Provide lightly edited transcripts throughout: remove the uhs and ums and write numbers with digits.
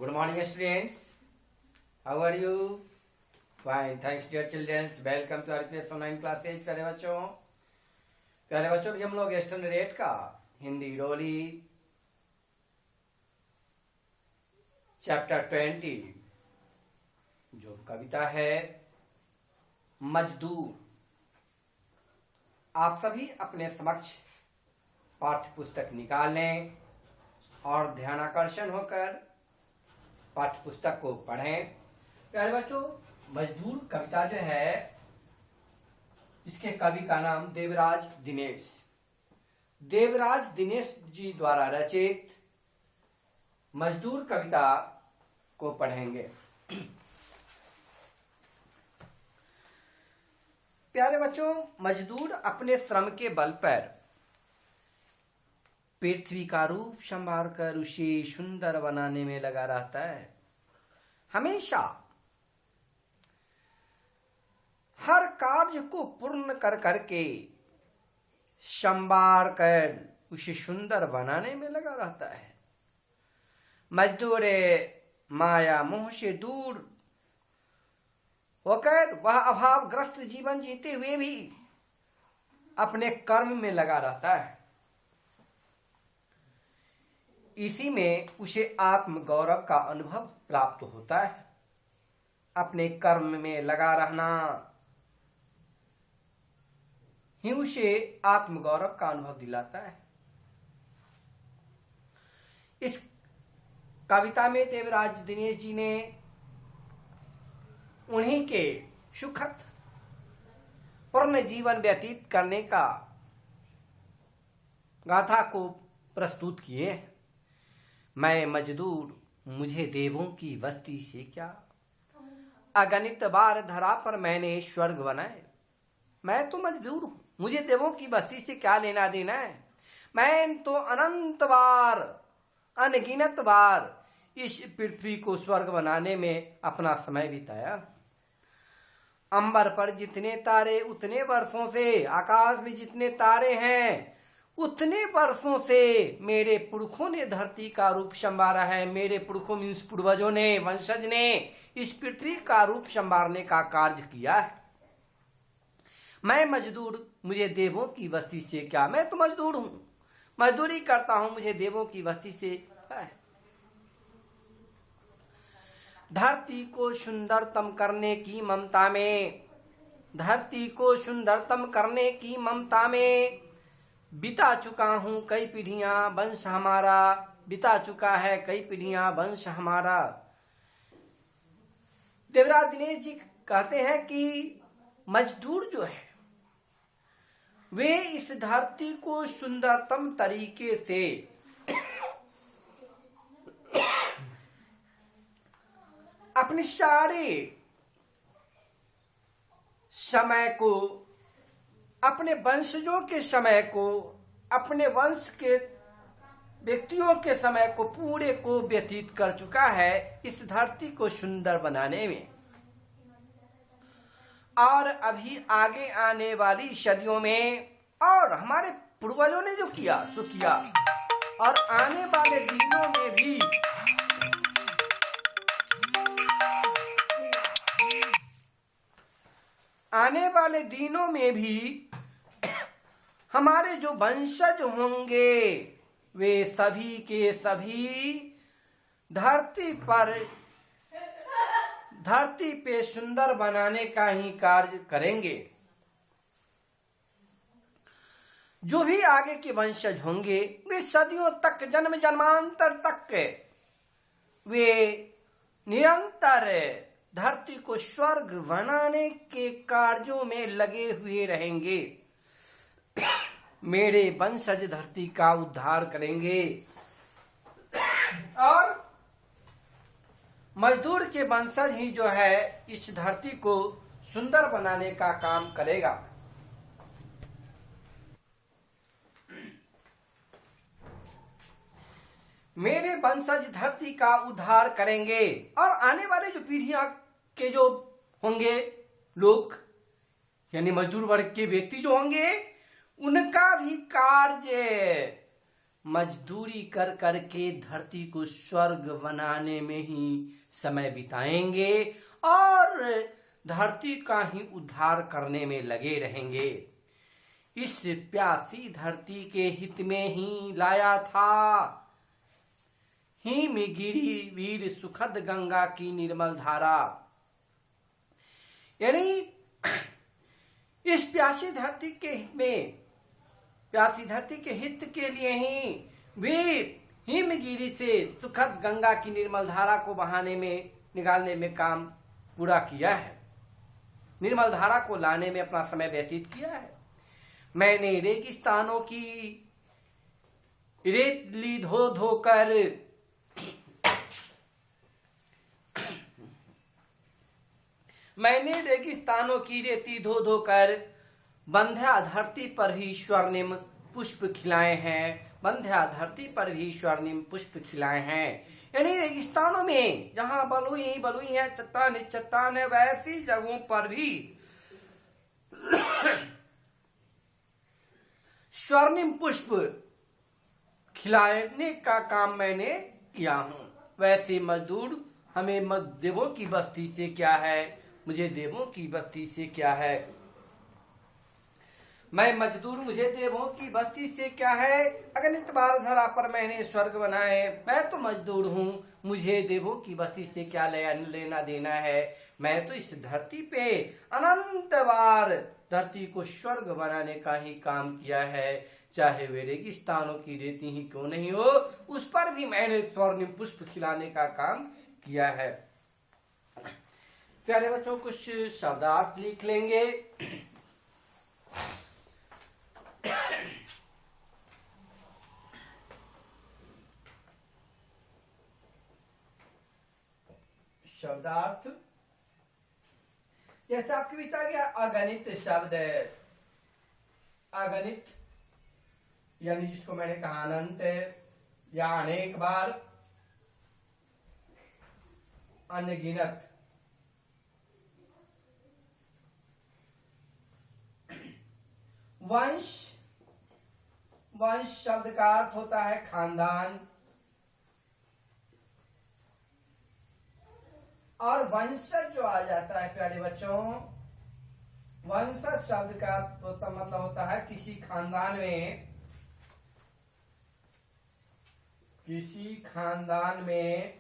Good morning, students. How are you? Fine. Thanks, dear children. Welcome to RPS online classes. प्यारे बच्चों, हम लोग standard 8 का हिंदी डोली चैप्टर 20 जो कविता है मजदूर। आप सभी अपने समक्ष पाठ्य पुस्तक निकाल लें और ध्यानाकर्षण होकर पाठ्य पुस्तक को पढ़ें। प्यारे बच्चों, मजदूर कविता जो है इसके कवि का नाम देवराज दिनेश जी द्वारा रचित मजदूर कविता को पढ़ेंगे। प्यारे बच्चों, मजदूर अपने श्रम के बल पर पृथ्वी का रूप संवार कर उसे सुंदर बनाने में लगा रहता है। हमेशा हर कार्य को पूर्ण कर करके संवार कर उसे सुंदर बनाने में लगा रहता है। मजदूर माया मोह से दूर होकर वह अभावग्रस्त जीवन जीते हुए भी अपने कर्म में लगा रहता है। इसी में उसे आत्म गौरव का अनुभव प्राप्त होता है। अपने कर्म में लगा रहना ही उसे आत्म गौरव का अनुभव दिलाता है। इस कविता में देवराज दिनेश जी ने उन्हीं के सुखद पूर्ण जीवन व्यतीत करने का गाथा को प्रस्तुत किए। मैं मजदूर, मुझे देवों की बस्ती से क्या, अगणित बार धरा पर मैंने स्वर्ग बनाए। मैं तो मजदूर हूं, मुझे देवों की बस्ती से क्या लेना देना है। मैं तो अनंत बार, अनगिनत बार इस पृथ्वी को स्वर्ग बनाने में अपना समय बिताया। अंबर पर जितने तारे उतने वर्षों से, आकाश में जितने तारे हैं उतने वर्षों से मेरे पुरखों ने धरती का रूप संवारा है। मेरे पुरखों मीन्स पूर्वजों ने, वंशज ने इस पृथ्वी का रूप संवारने का कार्य किया है। मैं मजदूर, मुझे देवों की बस्ती से क्या। मैं तो मजदूर हूं, मजदूरी करता हूं, मुझे देवों की बस्ती से है। धरती को सुंदरतम करने की ममता में, धरती को सुंदरतम करने की ममता में बिता चुका हूं कई पीढ़ियां वंश हमारा, बिता चुका है कई पीढ़ियां वंश हमारा। देवराज दिनेश जी कहते हैं कि मजदूर जो है वे इस धरती को सुंदरतम तरीके से अपने सारे समय को, अपने वंशजों के समय को, अपने वंश के व्यक्तियों के समय को पूरे को व्यतीत कर चुका है इस धरती को सुंदर बनाने में। और अभी आगे आने वाली सदियों में, और हमारे पूर्वजों ने जो किया सो किया, और आने वाले दिनों में भी हमारे जो वंशज होंगे वे सभी के सभी धरती पे सुंदर बनाने का ही कार्य करेंगे। जो भी आगे के वंशज होंगे वे सदियों तक, जन्म जन्मांतर तक वे निरंतर धरती को स्वर्ग बनाने के कार्यों में लगे हुए रहेंगे। मेरे वंशज धरती का उद्धार करेंगे और मजदूर के वंशज ही जो है इस धरती को सुंदर बनाने का काम करेगा। मेरे वंशज धरती का उद्धार करेंगे और आने वाले जो पीढ़ियां के जो होंगे लोग, यानी मजदूर वर्ग के व्यक्ति जो होंगे, उनका भी कार्य मजदूरी कर कर के धरती को स्वर्ग बनाने में ही समय बिताएंगे और धरती का ही उद्धार करने में लगे रहेंगे। इस प्यासी धरती के हित में ही लाया था हिम गिरी वीर सुखद गंगा की निर्मल धारा। यानी इस प्यासी धरती के हित में, प्यासी धरती के हित के लिए ही वे हिमगिरी से सुखद गंगा की निर्मल धारा को बहाने में, निकालने में काम पूरा किया है, निर्मल धारा को लाने में अपना समय व्यतीत किया है। मैंने रेगिस्तानों की रेत ली धो धोकर, मैंने रेगिस्तानों की रेती धो धोकर बंध्या धरती पर ही स्वर्णिम पुष्प खिलाए हैं, बंध्या धरती पर भी स्वर्णिम पुष्प खिलाए हैं। यानी रेगिस्तानों में जहां बलुई ही बलुई है, चट्टान ही चट्टान है, वैसी जगहों पर भी स्वर्णिम पुष्प खिलाने का काम मैंने किया हूं। वैसे मजदूर हमें देवों की बस्ती से क्या है, मुझे देवों की बस्ती से क्या है। मैं मजदूर, मुझे देवों की बस्ती से क्या है। अगणित बार धरा पर मैंने स्वर्ग बनाए, मैं तो मजदूर हूँ, मुझे देवों की बस्ती से क्या लेना देना है। मैं तो इस धरती पे अनंत बार धरती को स्वर्ग बनाने का ही काम किया है, चाहे वे रेगिस्तानों की रेती ही क्यों नहीं हो, उस पर भी मैंने स्वर्णिम पुष्प खिलाने का काम किया है। प्यारे बच्चों, कुछ शब्दार्थ लिख लेंगे। शब्दार्थ जैसे आपके बीच आ गया अगणित शब्द। अगणित यानी जिसको मैंने कहा अनंत या अनेक बार, अनगिनत। वंश, वंश शब्द का अर्थ होता है खानदान, और वंशज जो आ जाता है प्यारे बच्चों, वंशज शब्द का मतलब होता है किसी खानदान में, किसी खानदान में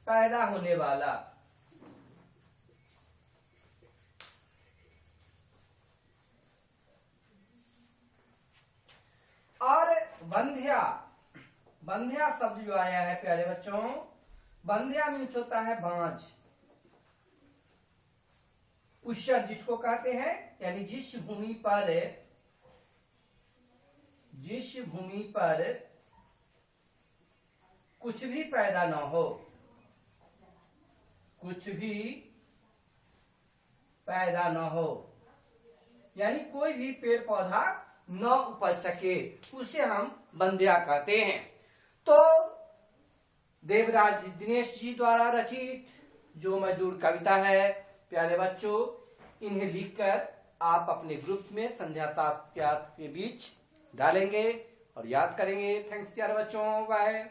पैदा होने वाला। और बंध्या, बंध्या शब्द जो आया है प्यारे बच्चों, बंध्या मीन्स होता है बांझ, उस्सर जिसको कहते हैं, यानी जिस भूमि पर, जिस भूमि पर कुछ भी पैदा ना हो, कुछ भी पैदा ना हो, यानी कोई भी पेड़ पौधा न उपज सके, उसे हम बंध्या कहते हैं। तो देवराज दिनेश जी द्वारा रचित जो मजदूर कविता है प्यारे बच्चों, इन्हें लिखकर आप अपने ग्रुप में संध्या 7 के बीच डालेंगे और याद करेंगे। थैंक्स प्यारे बच्चों, बाय।